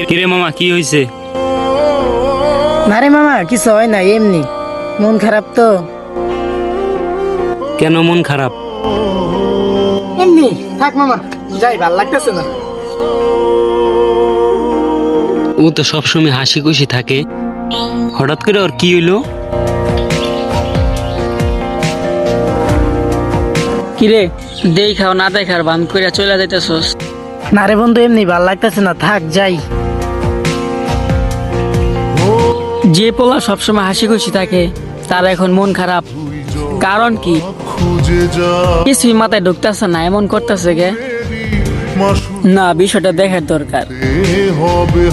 কিরে মামা, কি হয়েছে? না রে মামা, কিছু হয় না, এমনি মন খারাপ তো। কেন মন খারাপ? এমনি থাক মামা, যাই, ভাল লাগতেছে না। ও তো সবসময় হাসি খুশি থাকে, হঠাৎ করে ওর কি হইলো? কিরে দেখাও না দেখার বান কইরা চলে যাইতেছস? না রে বন্ধু, এমনি ভাল লাগতেছে না, থাক যাই। যে পোলা সবসময় হাসি খুশি থাকে তার এখন মন খারাপ, কারণ কি? কিছুই মাথায় ঢুকতেছে না, এমন করতেছে কে? না, বিষয়টা দেখার দরকার।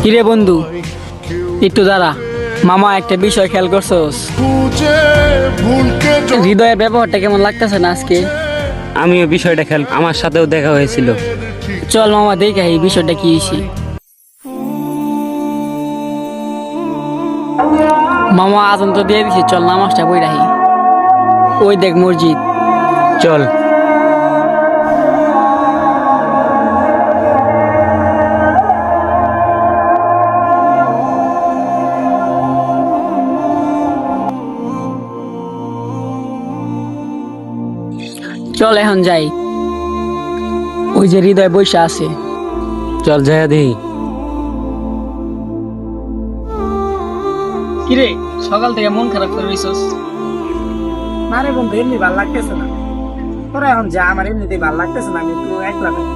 কিরে বন্ধু, একটু দাঁড়া, মামা একটা বিষয় খেয়াল করছস? হৃদয়ের ব্যবহারটা কেমন লাগতেছে না আজকে? আমিও বিষয়টা খেয়াল, আমার সাথেও দেখা হয়েছিল। চল মামা দেখা এই বিষয়টা কি হয়েছে। মামা আজান তো দিয়ে দিছি, চল নামাজটা পড়ে রাখি। ওই দেখ মসজিদ, চল। চল এখন যাই। ওই যে হৃদয় বৈশা আছে, চল যাইয়া দেখি। কিরে সকাল থেকে মন খারাপ করে রইছস? না রে বন্ধু, এমনি ভাল লাগতেছে না। তোরা এখন যা, আমার এমনিতেই ভাল লাগতেছে না, আমি একটু একলা থাকি।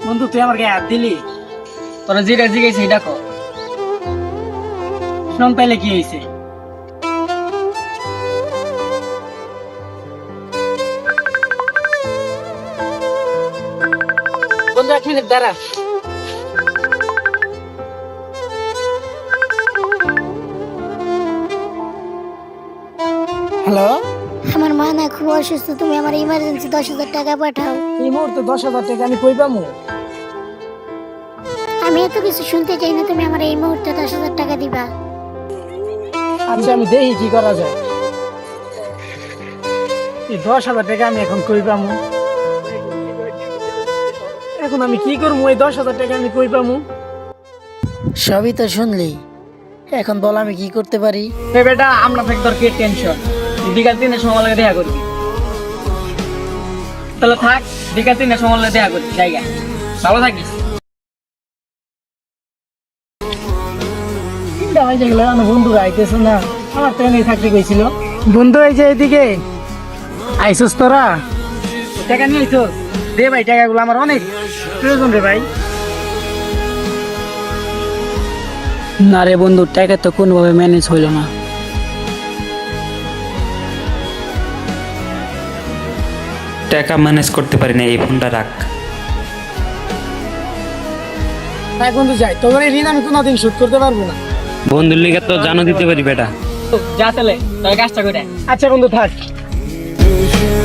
বন্ধু তুই আমার গায়ে হাত দিলি, তোরা যেটা জিজ্ঞাসা সেটা কর। শোন তাইলে কি হয়েছে? বন্ধু 1 মিনিট দাঁড়া। হ্যালো, আমার মা না খুব অসুস্থ, তুমি আমার ইমার্জেন্সি 10,000 টাকা পাঠাও। এই মুহূর্তে 10,000 টাকা আমি কই পামু? আমি এত কিছু শুনতে চাই না, তুমি আমার এই মুহূর্তে 10,000 টাকা দিবা। আচ্ছা আমি দেখি কি করা যায়। এই 10,000 টাকা আমি এখন কই পামু? এখন আমি কি করবো? এই 10,000 টাকা আমি কই পামু? সবই তো শুনলি, এখন বল আমি কি করতে পারি? এ বেটা, আমরা থাকি তোর কি টেনশন? বিকাল 3টার সময় লাগে দেখা করবি। তাহলে থাক, বিকাল 3টার সময় লাগে দেখা করবি, জায়গা ভালো থাকিস। চিন্তা হয়ে গেল, আমার বন্ধু আইতেছে না, আমার তো এনেই থাকতে কইছিল। বন্ধু এই যে এদিকে আইসস, তোরা টাকা নিয়ে আইসস? দে ভাই, টাকাগুলো আমার অনেক প্রয়োজন রে ভাই। না রে বন্ধু, টাকা তো কোনোভাবে ম্যানেজ হইল না। টাকা ম্যানেজ করতে পারি না, এই ফোনটা রাখ। তাই বন্ধু যাই, তোর এই ঋণ আমি কোনোদিন শোধ করতে পারবো না। বন্ধুর লিগে তো জানো দিতে পারি বেটা। যা তাহলে তোর কাজটা করে। আচ্ছা বন্ধু থাক।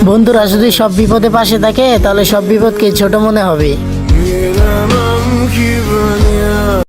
বন্ধুরা যদি সব বিপদে পাশে থাকে তাহলে সব বিপদকে ছোট মনে হবে।